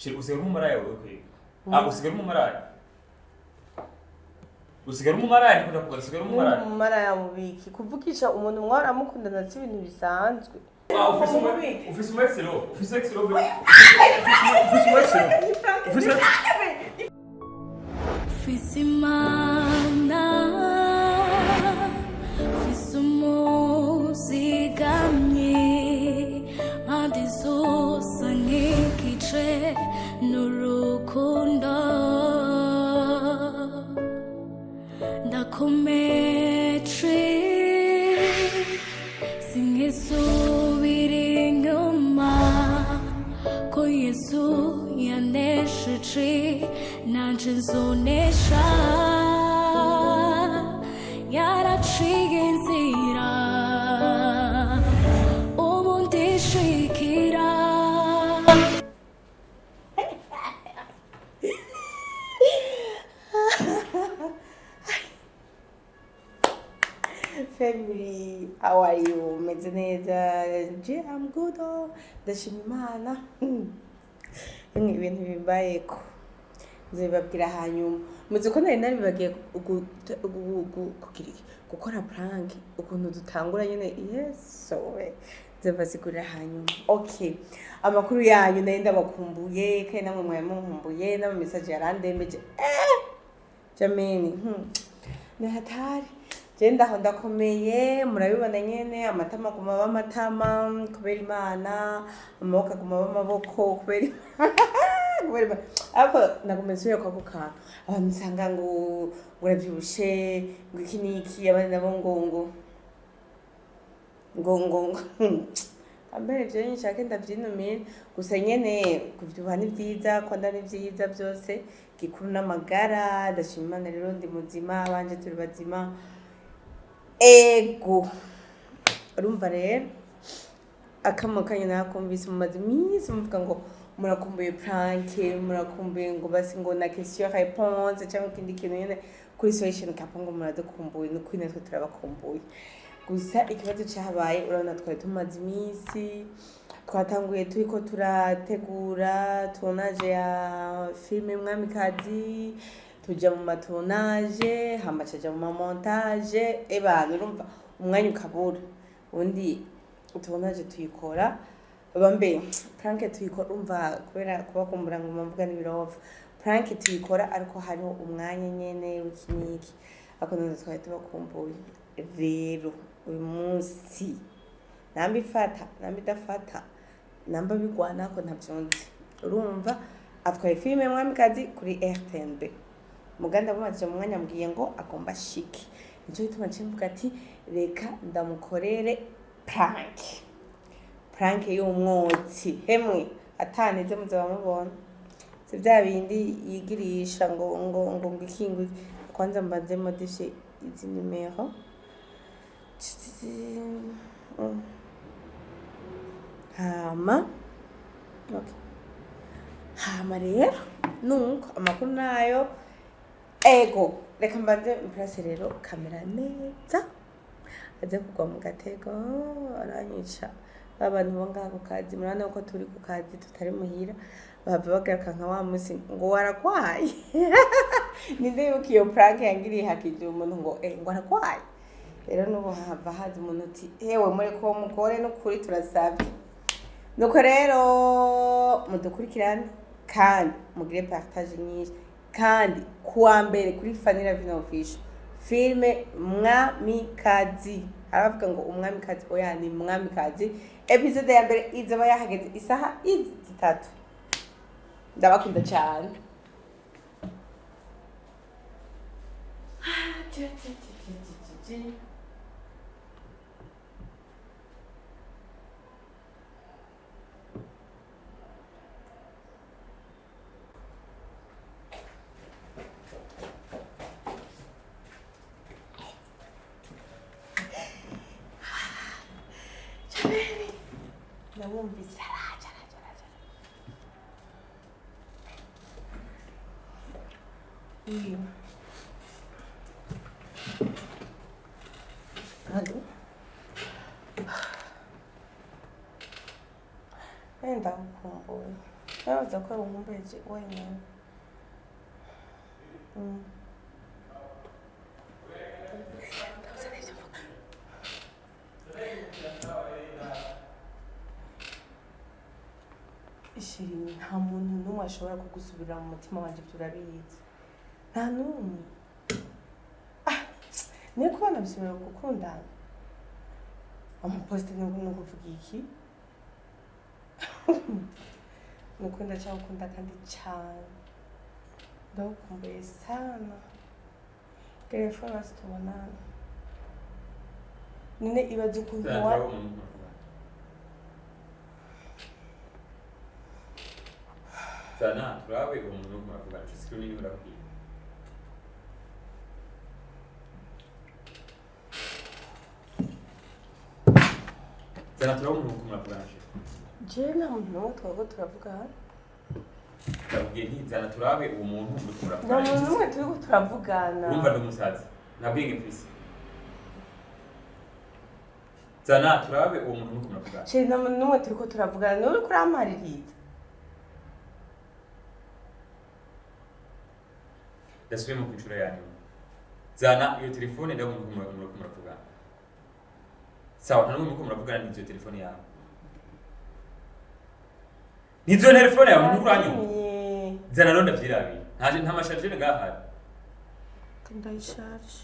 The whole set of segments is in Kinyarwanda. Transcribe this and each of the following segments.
usigara umumaraya wewe kwiga usigara umumaraya usigara umumaraya nikunda kuba usigara umumaraya umumaraya mubiki kuvukisha umuntu mwaramukundana si ibintu bisanzwe ufise umexero ufise imana ufise umuzigamye mpande zose nk'igice n'urukundo ndakomeje singisubira inyuma ko Yesu yanesheje nanje nzonesha yaraciye inzira ubu ndishikira Family, how are you? Meze neza? I'm good. Ndashima Imana. Ibintu bimbayeko. Nzibabwira hanyuma. Muzi ko nari bagiye gukora prank ukuntu dutangura nyene. Yes, so nzibasigurira hanyuma. Okay. Amakuru yanyu nari ndabakumbuye, kandi namwe mwamukumbuye, nama message yarandembeje. Jameni. Ni hatari. Jenda ho ndakomeye murabibona nyene amatama kumaba amatama kubera Imana amaboko kumaba amaboko kubera ariko nagumesuye kwa kukantu abantu nsanga ngo uravyibushe ngo iki niki abandi nabo ngo ambere je nshaka ndavyinumira gusa nyene kuvyuha ni vyiza kwanda ni vyiza byose gikuru n'amagara ndashima Imana rero ndi muzima abanje turi bazima ego urumva rero akamakanya nakumvise mu mazimisi muvuga ngo murakumbuye prank murakumbuye ngo basi ngo na question réponse cyangwa kindi kintu nyene kuri solution kapango muradukumbuye no kwina twe turabakumbuye gusa ikibazo cyabaye urabona twari tumaze imisi twatanguye turiko turategura tournage ya filme Mwamikazi tuja mu matournage hamacaja mu montage ebana urumva umwanya ukabura undi tournage tuyikora bambe prank tuyikora umva kubera kubakumbura ngo mvuga n'ibirova prank tuyikora ariko hariho umwanya nyene w'ikiniki akono twari tubakumbuye rero uyu munsi namba ifata namba idafata namba bigwana ko ntavyonzi urumva atwaye filme Mwamikazi kuri RTNB muganda bumaze mu mwanya mbwiye ngo agomba shiki nicyo bituma cimvuga ati reka ndamukorere prank y'umwotsi hemwe ataneze muzaba mubona se bya bindi yigirisha ngo ikingwe kwanza mbanze modifie izi numero hama okay hama rero nuko amakuru nayo ego reka mbanze impress rero kamera neza aze kugwa mu gatego aranyica abantu bo ngaho kazi murana uko turi ku kazi tutari muhira bava bagaruka nka wa musi ngo warakwaye ninde yuko iyo prank yangiriye hakije umuntu ngo ngo arakwaye rero nubo hava hazi umuntu uti hewe muri ko mukore no kuri turasabye nuko rero mudukurikirane kandi mugire partage nyinshi kandi kuwa mbere kuri Fanny Lavine official filme Mwamikazi aravuga ngo umwamikazi oya ni Mwamikazi episode ya mbere izaba yahageze isaha 3 ndabakunda cyane ndabumvise Allô? Ndakukumbuye. Nabaza ko nkumbeje wenyine. Ishiri nta muntu n'umwe ashobora kugusubira mu mutima wanjye turabizi. Nta n'umwe. Ni ko banabisubira gukundana. Amaposte no kuvuga iki? Nukunda cyangwa kandi cyane. Ndakumbuye sana. Telefone asitubonana. None ibaze ukuntu wa Sana turabe umuntu muravuga sikuru ni muravuga. Sana turabe umuntu muravuga. Je nta muntu n'umwe twago turavuga. Ndabwiye nti sana turabe uwo muntu muravuga. Nta muntu n'umwe turiko turavugana. Urumva ndumusaza. Nabwenge mfise. Sana turabe uwo muntu muravuga. Je nta muntu n'umwe turiko turavugana. Nuri kuramaririza. Ndasubiye mu kwicura yanyu. Zana iyo telefone ndaho umuntu muravuga. Sawa nta n'umwe muravuga n'izyo telefone yawe. Nizo telefone yawe n'uranyu. Zana ronda vyirabi. Nta masharge ngahari. Ndayisharge.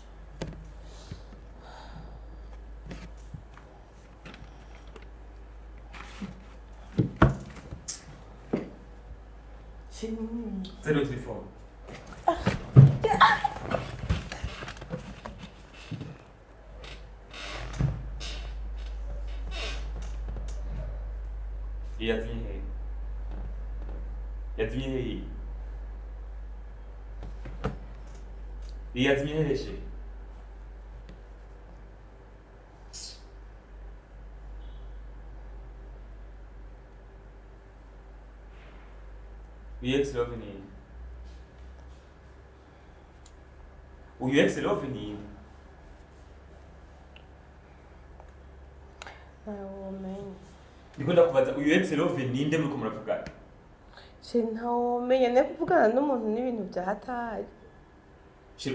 Zero telefone. Yazimyehereshe. UX Lavine. UX Lavine. Ndikunda kubaza UX Lavine ninde muri kumuravuga. Ntawo menya ne kuvugana n'umuntu n'ibintu bya hatari.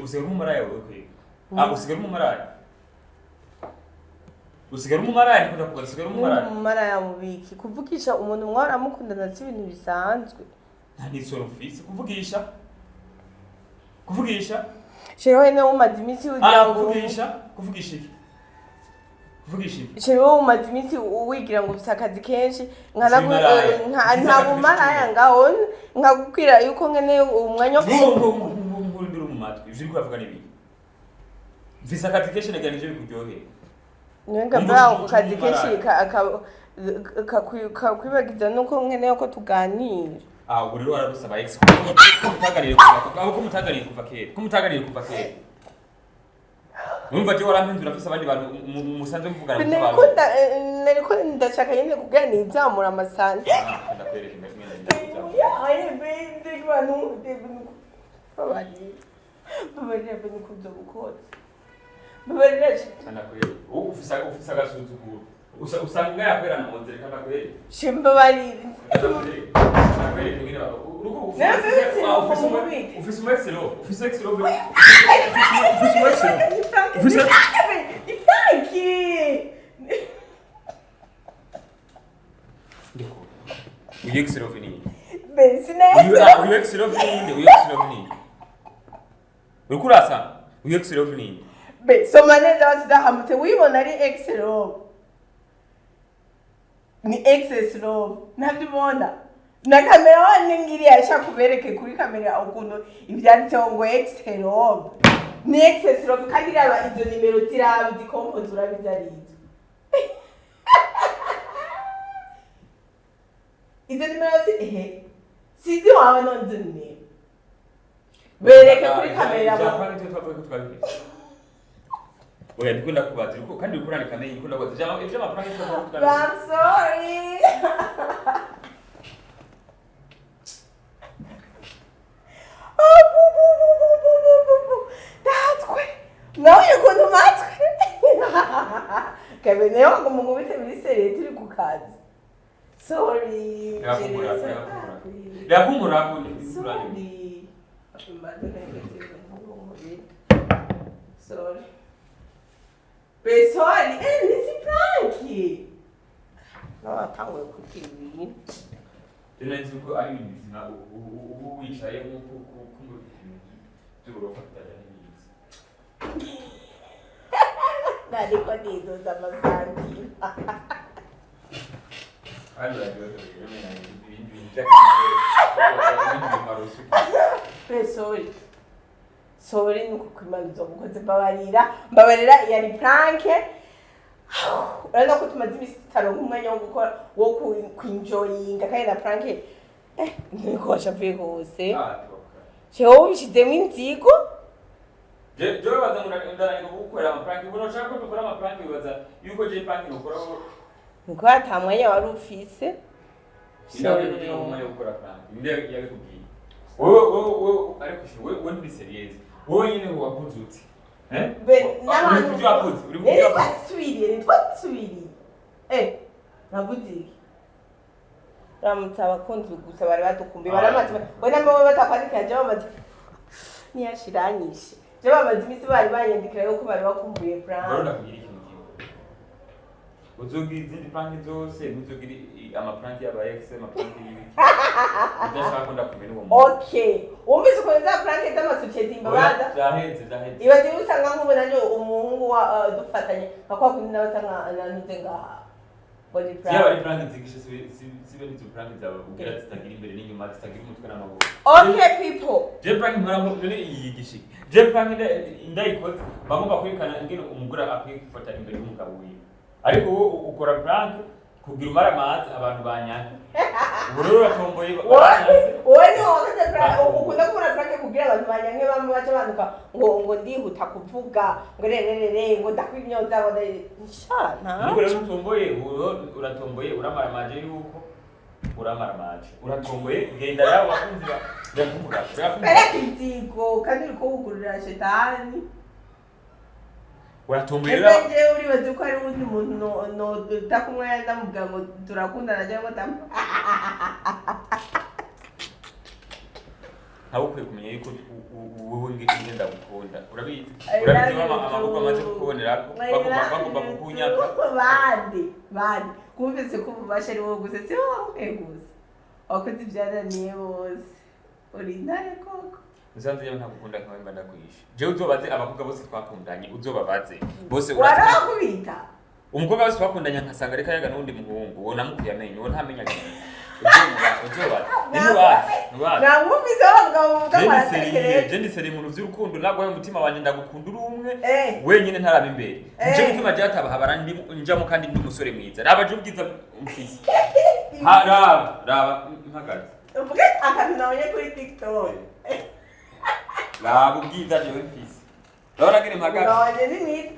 Usigara umumaraya wewe kwega. Usigara umumaraya. Usigara umumaraya ndikunda kubaza usigara umumaraya. Umumaraya mubiki kuvugisha umuntu mwara mukundana n'ibintu bisanzwe. Nta nisoro mfise kuvugisha. Kuvugisha. Shewe ne umaze imisi ugira ngo kuvugisha iki? Shewe umaze imisi wigira ngo bisakazi kenshi nta bumaraya ngaho nkagukira yuko nkene umwanya ndiri mu matwi ivyo uri kuvuga nibi. Mfise akazi kenshi naganije bikujyohera. Nyenga bra ukazi kenshi kakwibagiza nuko nkene yuko tuganira. Ubwo rero warabusaba ex kumutaganira kuva kera. Numva je warampindura afise abandi bantu musanze mvugana n'abantu. Nariko ndashaka nyine kuganira ibyamura amasani. Ndakwereka imwe Aye bende bantu babari. Babari bende kuzo gukora. Babari anakwere. Ufisa gasuzuguro. Usanga yakwera na monzere kandi akwere. Shimba bari. Akwere ngine bako. Ufise umwexero. Ufise exero. Ufise Ndiko. Uyexero vini. Bensine. Uyexero vini. Ukurasa. Uyexero vini. Soma neza basidahamutse wibona ari exero. Ni exero. Ntabibona. Na kamera wani ngiri yasha kubereke kuri kamera ukuntu ibyanditseho ngo exero. Ni exero kandi raba izo nimero zirabi zikompoze urabizarizo. Izo nimero sizi wawe nonzune. Bereke kuri kamera bo. Oya ndikunda kubaza uko kandi ukurane kamera ndikunda kubaza cyangwa ivyo amafaranga y'itwa. I'm sorry. Nawe yukuntu matwe. Kabene wako mungubite muri serie turi ku kazi. Sorry. ndakumura ko sorry sorry sorry nisi pranki no atangwe kukibiri Tenenzi ko ari ibizima ubu wicaye nkuko by'uburofa tutaje nari ko nizo z'amasanti ari radio sorry nuko kwimaliza umukozi mbabarira yari pranke urabona ko tumaze imisi taronka umwanya wo gukora wo kwinjoyinga kandi na pranke niko washavuye hose jewe ubishizemo inzigo jewe baza ndarangika gukora amapranke ubu nashaka ko dukora amapranke bibaza yuko je pranke nokora nuko ata mwanya wari ufise Sorry, no mwanya gukora pranke ndebe yabikubwiye wowe ariko wowe ndi serious wowe nyine wavuze uti n'abantu uri wavuze uri mu byo twasubiriye navuze iki ramutse abakunzi gusa bari badukumbiye baramaze wenda mbo batakwandikira je bamaze niyashiranyishe je bamaze imisi bari banyandikira yuko bari bakumbuye prank barona kugira ikintu kimwe uzogira izindi prank zose uzogira amaprank y'aba ex amaprank y'ibiki udashaka ko ndakumenya uwo muntu okay umvise ko za prank z'amasosiyete imbabaza zaheze ibaze usanga nk'ubu nanjye umuhungu wa dufatanye akwa kundi nawe usanga nanutse ngaha body prank yaba ari prank zigishe sibe n'izo prank zawe ubwira zitagira imbere n'inyuma zitagira umutwe n'amaguru okay people je prank mpora none yigishe je prank ndayikoze bagomba kwirukana ingene umugura akwiye kwifata imbere y'umugabo wiwe ariko ukora prank kugira umara amazi abantu banyana ubururu uratomboye wowe ni wakaze prank ukunda kubona prank kugira abantu banyanke bamwe baca banduka ngo ndihuta kuvuga ngo rererere ngo ndakwimyoza ngo nshana niko rero uratomboye uramara amaje yuko uramara amaje uratomboye genda yawe bakunzi ndakumura inzigo kandi uriko wugurura shetani uratomboye rero nje uribaze ko ari undi muntu no takumwe ndamubwira ngo turakundana cyangwa tam ntawe ukwiye kumenya yuko wowe ngiki ndagukunda urabizi amaboko amaze kukubonera bagomba kukunyaka bandi kumvise ko ububasha ari wowe gusa si wowe gusa wakoze ibyananiye bose uri intare koko usanze yewe ntakukunda nkawe mba ndakwishe jewe uzobaze abakobwa bose twakundanye uzobabaze bose urakubita umukobwa wese twakundanye nkasanga ariko yaga n'undi muhungu uwo namukuye amenyo uwo ntamenya uzobaze namwumvise abagabo mudamarashekereye je ndiseriye mu vy'urukundo nagwaye umutima wanje ndagukunda uri umwe wenyine ntaraba imbere nje gutuma jatabahabara njamo kandi ndi umusore mwiza raba je ubwiza umfise raba mpagaze uvuge akantu nabonye kuri TikTok raba ubwiza je mfise raba ngene mpagaze nabonye ni mwiza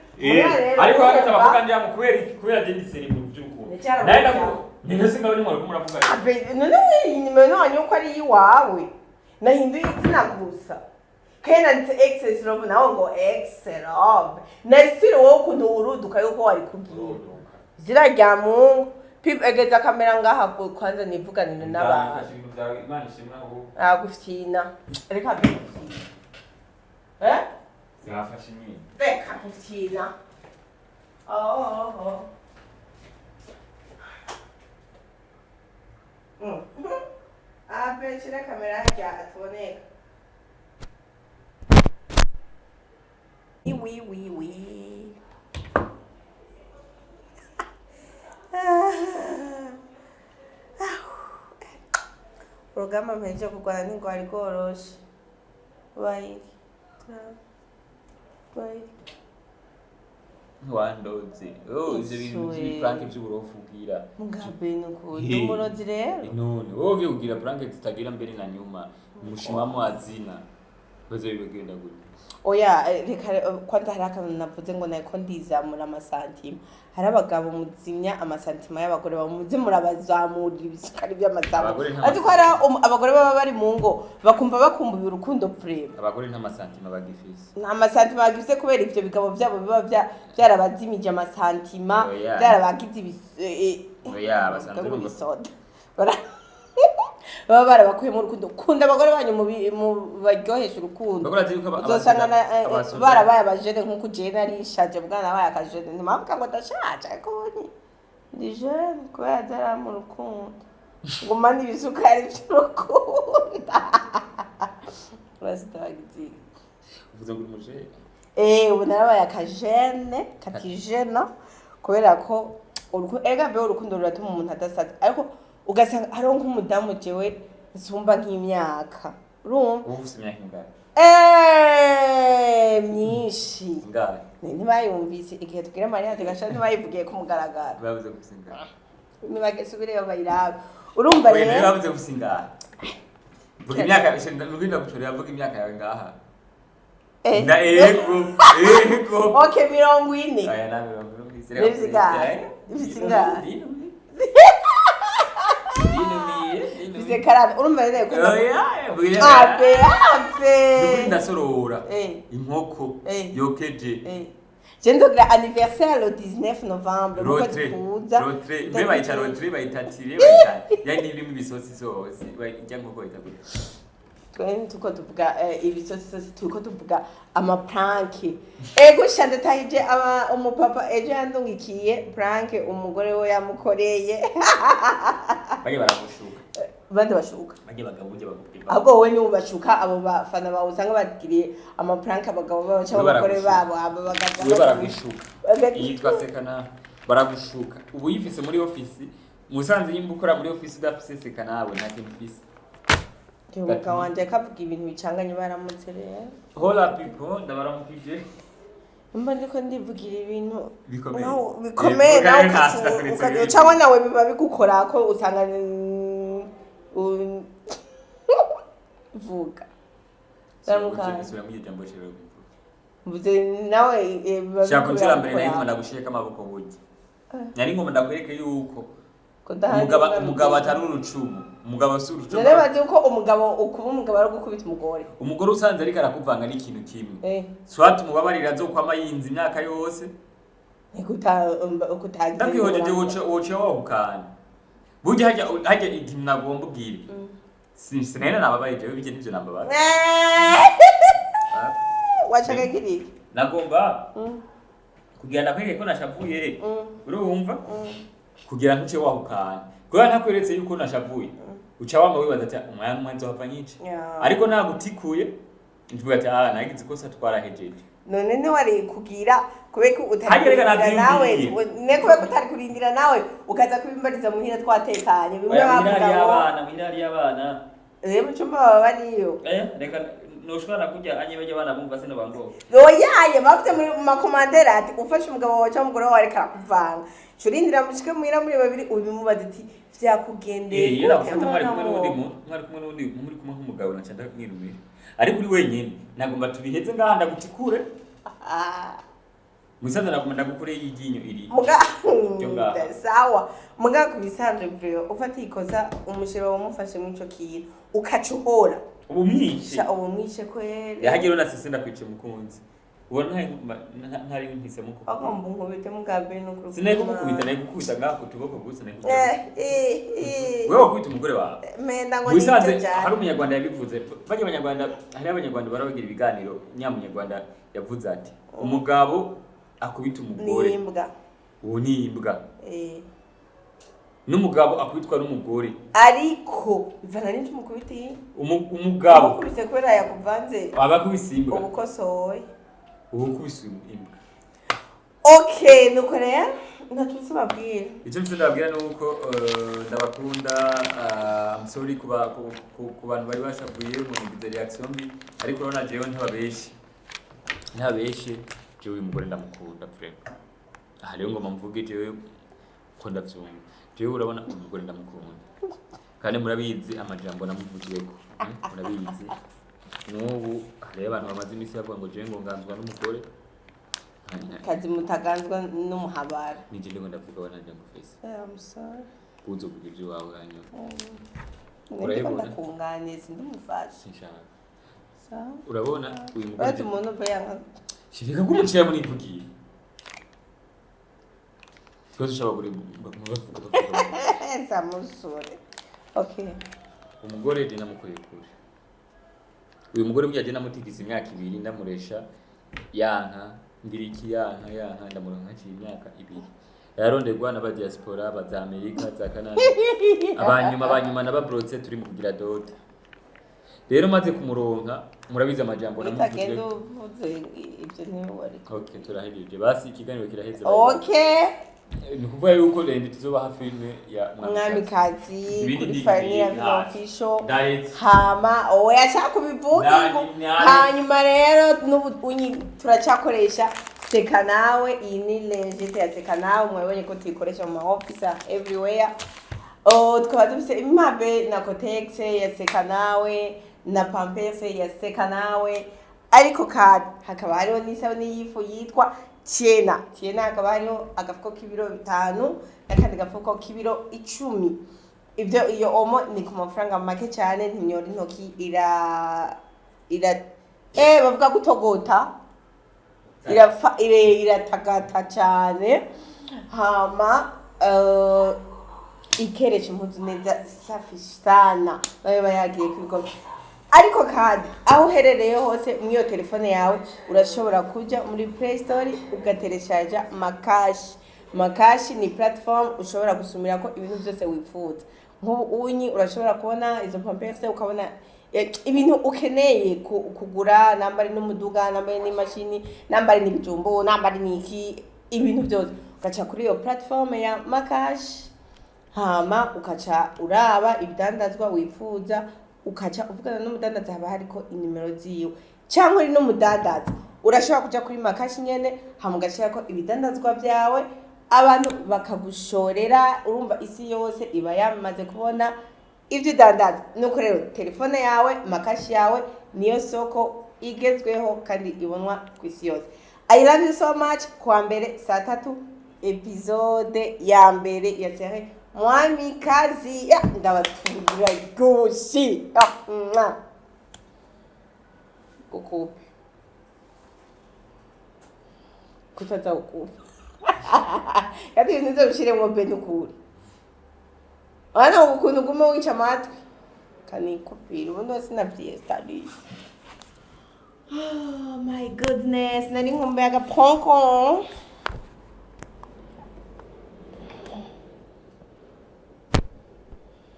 ariko hagati abavuga njamo kubera je ndiseriye mu vy'urukundo naenda Nino singa bari mwari kumuravuga. None inyuma none uko ari iwawe. Nahinduye izina gusa. Kena nti excess love nawo ngo excess love. Narisire wowe kuntu uruduka yuko wari kugira. Zira rya Mungu. Pipe egeza kamera ngaha kwanza nivuganire n'abantu. Imana ishimwe aho. Gufyina. Reka bifyina. Zafashe nyine. Reka gufyina. Oh. Shira kamera yake atuboneka. Oui. Urugamba mpejeje kurwana n'ingwara igoroshe. Bye. Wandoze. Ivyo bintu by'iprank by'uburofu bwira. Mugabe nuko ndumurozi rero. None wowe ugira prank zitagira mbere na nyuma. Umushimamo azina. Baze bibagenda gute. Oya reka kwanda haraka navuze ngo nako ndizamura amasantima. Hari abagabo muzimya amasantima y'abagore bamuze murabazamura ibisukari by'amasantima. Ati ko hari abagore baba bari mu ngo bakumva bakumbuye urukundo prema. Abagore nta masantima bagifise. Nta masantima bagifise kubera ivyo bigabo byabo biba byarabazimije amasantima byarabagize oya basanzwe bisoda. baba barabakuyemo urukundo kunda abagore banyu mu baryohesha urukundo uzosanga barabaye abajene nk'uko jene arishaje bwana abaye akajene ntimavuga ngo ndashaje ariko ndi jene kubera zara mu rukundo ngumana ibisukari by'urukundo urasitagize uvuze ngo umujene ubu narabaye akajene katijena kubera ko ega mbere urukundo ruratuma umuntu adasaza ariko ugasanga hariho nk'umudamu jewe nsumba nk'imyaka urumva ubu ufite imyaka ingahe myinshi ingahe ntibayumvise igihe tubwira mariya tugasha ntibayivugiye ku mugaragaro bavuze gusa ingahe nibagasubireyo bayiraba urumva rero bavuze gusa ingahe vuga imyaka n'ubwinda gucura yavuga imyaka yawe ngaha na ego okay 40 aya na 40 bize karane urumva rero ko abe ndasorora inkoko yokeje je ndogira anniversaire le 19 novembre nuko tuza rotre me bayita rotre bayitatire bayita yani irimo ibisosi zose ijya nkoko itaguye twene tuko tuvuga ibisosi tuko tuvuga ama prank ego shande tahije aba umupapa ejo yandungikiye prank umugore we yamukoreye baje baragushuka bande bashuka baje bagabuje bagupima ahubwo wowe ni ubashuka abo bafana bawe usanga bagiriye ama prank abagabo babo cyangwa abagore babo abo bagabo we baragushuka yitwa sekana baragushuka ubu yifise muri office musanze yimbukora muri office udafise sekana nawe nta kintu ufise Muka wanje kavuga ibintu bicanganye baramutse rero. Hola people, ndabaramukije. Mba ndiko ndivugira ibintu bikomeye. Bikomeye nawe ukaje cyangwa nawe biba bigukora ko usanga vuga. Ndamuka. Sura mu jambo shero. Mvuze nawe biba bigukora mbere nayo ndagushiyeka amaboko bugi. Nari ngoma ndakwereke yuko umugabo atari urucumu. Umugabo surucumu. Narabaze uko umugabo ukuba umugabo ari gukubita umugore. Umugore usanze ariko arakuvanga n'ikintu kimwe. Swat umubabarira zo kwama yinzi imyaka yose. Ukutagira. Ndakwihojeje woce wahukana. Burya hajya ikintu nagomba ubwire. Sinena nababaje bije n'ivyo nambabaza. Washaka kiri. Nagomba kugira ndakwege ko nashavuye. Urumva? Kugira ntuce wahukana. Kwa ntakweretse yuko nashavuye. Uca wama wibaza ati umwana mwanzo hapanyiki. Ariko nagutikuye ndivuga ati nagize kosa twarahejeje. None ne wari kugira kubeko utari nawe ne kubeko utari kurindira nawe ukaza kubimbariza muhira twatekanye bimwe bavuga mirari y'abana mu cyumba baba bariyo reka noshobora kujya anyebeje abana bumva sino bango oyaye bafite muri makomandere ati ufashe umugabo wawe cyangwa umugore wawe areka kuvanga curindira mushike muhira muri babiri ubimubaza ati vyakugendeye yera mwari kumwe n'undi muri kumwe nk'umugabo na cyanda mwirumire ariko uri wenyine nagomba tubiheze ngaha ndagutikure musanze nagomba ndagukure y'iginyo iri sawa muga kubisanzwe byo ufata ikoza umushira wamufashe mu ico kintu ukacuhora ubumwishe kwere yahagiro na sisi ndakwice mukunzi ubona ntari nkise muko agomba nkubite mugabe no kuri sineko gukubita nayo gukubita ngako tuboko gusa nayo wewe kwita umugore wawe menda ngo wisanze hari umunyarwanda yabivuze baje abanyarwanda hari abanyarwanda barabagira ibiganiro nyamunyarwanda yavuze ati umugabo akubita umugore nimbwa uwo nimbwa n'umugabo akubitwa n'umugore ariko ivana n'icyo umukubiti umugabo ukubise kwera yakuvanze abakubisimbwa ubukosoye ubukubisimbwa okay nuko rero ntatutse babwira icyo mfite ndababwira nuko ndabakunda I'm sorry ku bantu bari bashavuye mu ngize reaction mbi ariko urabona jewe ntabeshe jewe umugore ndamukunda vraiment aha rero ngoma mvuge jewe ko ndavyumva jewe urabona umugore ndamukunda kandi murabizi amajambo namuvugiyeko murabizi n'ubu hari abantu bamaze imisi bavuga ngo jewe ngo nganzwa n'umugore kazi mutaganzwa n'umuhabara nije ndiko ndavuga wana njyango face I'm sorry kuzo kugira ibyo wawe hanyo urabona kunganiza ndumufasha sinshaka sawa urabona uyu mugore ati umuntu bayanga shirika kumuciye muri vugiye Kozo shaba kuri samusure okay umugore je namukoye kure uyu mugore burya je namutigise imyaka 2 ndamuresha yanka ndiriki yanka ndamuronka imyaka 2 yaronderwa n'aba diaspora baza Amerika za Canada abanyuma n'ababrotse turi mu kugira dot rero maze kumuronka murabiza amajambo namuvuzwe ibyo ntiwari okay turahejeje basi ikiganiro kiraheze okay ni kuvuga yuko rende tuzobaha filme ya mwamikazi kuri Fanny Lavine official hama oya chakubivuga hanyuma rero turacyakoresha seka nawe iyi ni legit ya seka nawe mwabonye ko tuyikoresha mu office everywhere tukaba dufite imabe na Cotex ya seka nawe na Pampers ya seka nawe ariko kandi hakaba hariho n'isabune y'ifu yitwa Tiena hakaba hariho agafuko k'ibiro 5 n'akandi gafuko k'ibiro 10 ibyo iyo omo ni ku mafaranga make cyane ntinyora intoki bavuga gutogota iratagata cyane hama ikeresha impuzu neza safi sana baba yagiye kwigo ariko kandi aho uherereye hose mu iyo telefone yawe urashobora kujya muri Play Store ugatereshaja Makashi ni platform ushobora gusumira ko ibintu byose wifuza nk'ubu urashobora kubona izo Pampers ukabona ibintu ukeneye kugura nambari n'umuduga nambari n'imashini nambari n'ibijumbo nambari n'iki ibintu byose ugaca kuri iyo platform ya Makashi hama ukaca uraba ibidandazwa wifuza ukaca uvugana n'umudandaza haba hariko inimero ziwe cyangwa uri n'umudandaza urashobora kuja kuri Makashi nyene hamugashira ko ibidandazwa byawe abantu bakagushorera urumva isi yose iba yamaze kubona ivyo dandaza nuko rero telefone yawe Makashi yawe niyo soko igezweho kandi ibonwa ku isi yose. I love you so much. Kwa mbere saa 3 episode ya mbere ya serie Mwamikazi ndabatungira goshi ukupe kutaza ukupe yati nizo bishiremwo benukuri ana ukuntu gume wica amatwi kanikupira ubundi sinavyiye study. Oh my goodness nari nkumbe agaponko